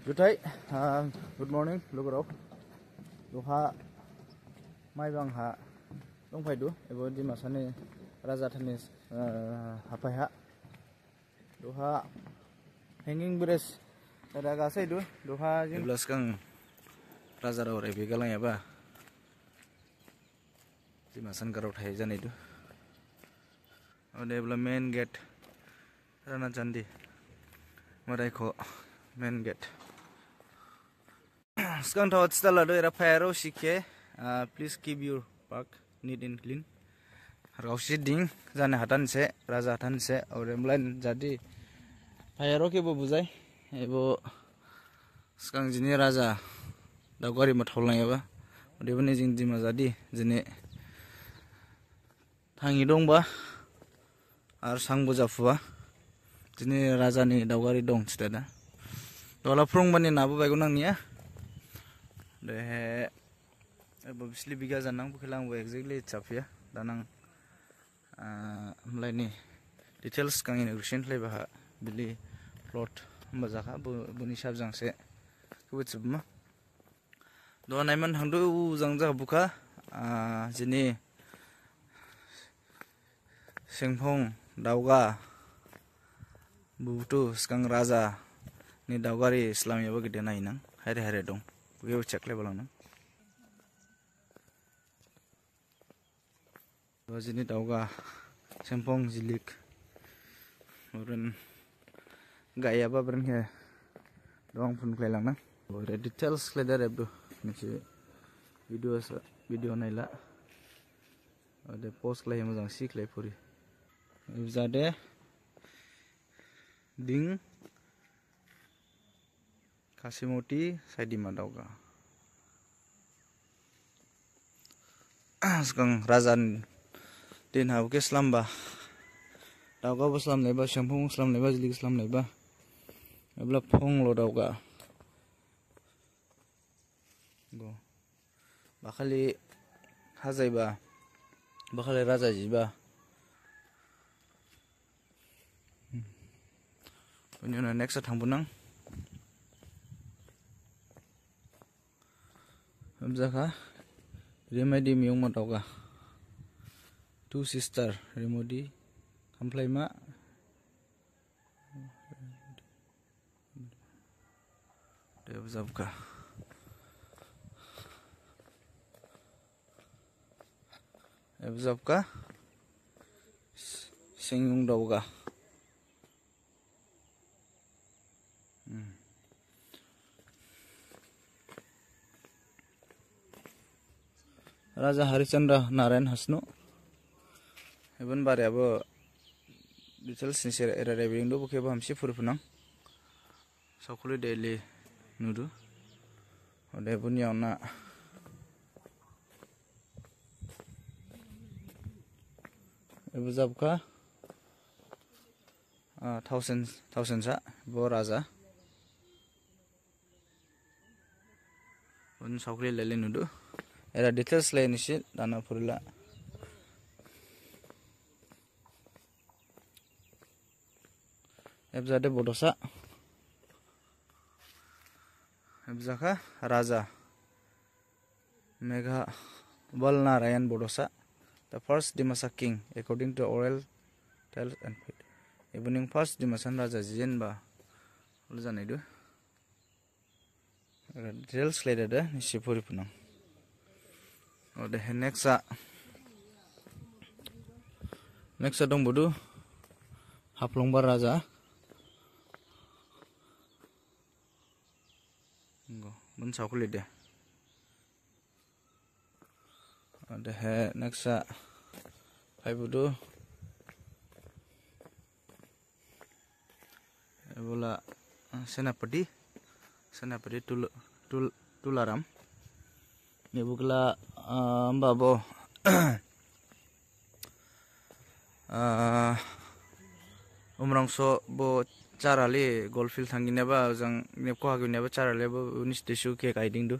Jutai, good morning, lugurok. Duha mai bang ha dong fai du ebo di masane raja thanis hapai ha. Duha hanging bridge ada gasai du duha jing belas kang raja ro re bigalang ya ba. Di masan garau thai jane du. Ode bla main gate Rana Candi. Marai ko main gate. Sekarang tahu setelah do era fire sike, please keep your park neat and clean. Harga siding jane hatan se raja hatan se orang lain jadi fire ke bo buzai ebo sekarang jini raja dagwari matholang ya ba ode bani jing dima jadi jini tangi dong ba ar sang bo jafuwa jini raja ni dagwari dong cita dola prong bani nabu baik nang niya deh bisli biga janang bukilang bo exactly capia danang mulai ni details kang inauguration play bah bili plot mazaka buni sabjang se kubitsubma do naiman hangdu jangja buka jini sengphong dauga butu skang raja ni daugari islam ya bagide nainang hare hare dong buge cekle balang jini dauga sengphong jilik urun gaya ba beren ke doang pun klelang nang bore details kledar abdu niche video naila ade post klai mazang si klai puri ibzade ding Kasimoti Saidima dauga sekarang razan din hau ke Islam ba dauga bo Islam neba sempung Islam neba jilik Islam neba ebla phong lo dauga go bakali hazai ba bakali raja jiba punya next thangpunang Amzaka remedi miung matauga two sister remodi kamplaima devzabka evzabka singung dauga Raja Harichandra Narayan Hasno Eben bare abo details sincere era reviewing do buke ba hamsi furfunang sakuli daily nudu ode bunya na ebuzabka thousand sa bo raja un sakuli lele nudu era details lain isi dana purila ebzade bodosa ebzaka raja Megha Valnarayan Bodosa the first Dimasa king according to oral tales and faith evening first Dimasan raja jijen ba uljanai du details lain ada isi puri punang ode next dong bodu haplongbar raja go bun sakuli de ode next hai bodu bola senapati tularam ya bukla mbabo umrangso bo charali golfil thangine ba jang nepko hagine ba charali bo unis desu ke guiding du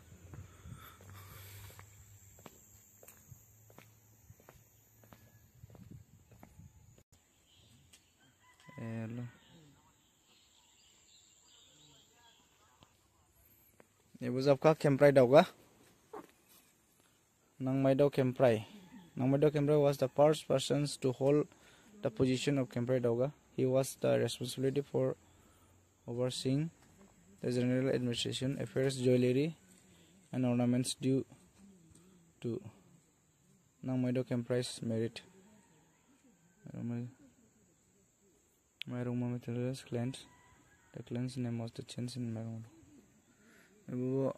elo Ibu Zapka Kemprai Dauga. Nangmaidao Kemprai. Nangmaidao Kemprai was the first person to hold the position of Kemprai Dauga. He was the responsibility for overseeing the general administration affairs, jewelry, and ornaments due to Nangmaidao Kemprai's merit. Mairungma materials cleanse. The cleanse name was the change in Mairungma. Ibu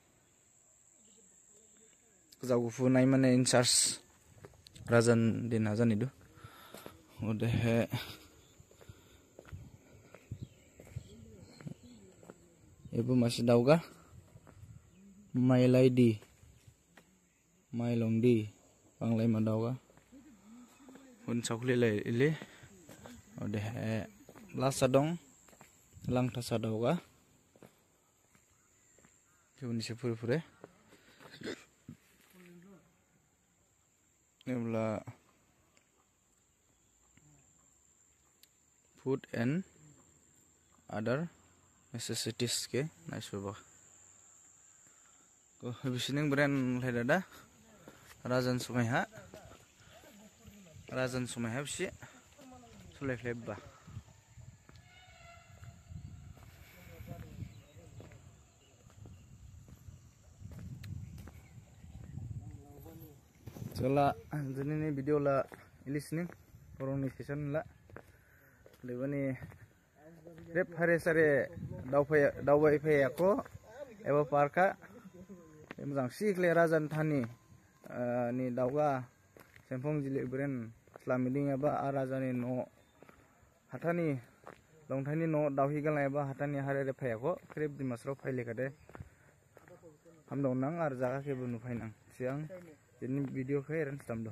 Zagufu naimane in charge Rajan din Hajan itu. Udah Ibu masih dauga Mailaidi Mailongdi Panglai Madauga Un chokli lai ili Udah Lasadong Lang Tasadauga Ibu nisi pura-pura Ini food and other necessities ke naisubah. Ko bisineng brand ledada Rajan Sumaiha bisi sulai lebah. Soalnya ini video lah listening orang session lah lebani rep hari sare dawai pay aku eba parka emang sih kle Rajan Thani ni dauga sempong jili brand selamiding eba Rajan no hatani longthani no dawhi gal eba hatani hari rep pay aku krep di masro pay lekade hamdong nang ar jaga ke bunu pay nang siang ini video kaya ren stamdo.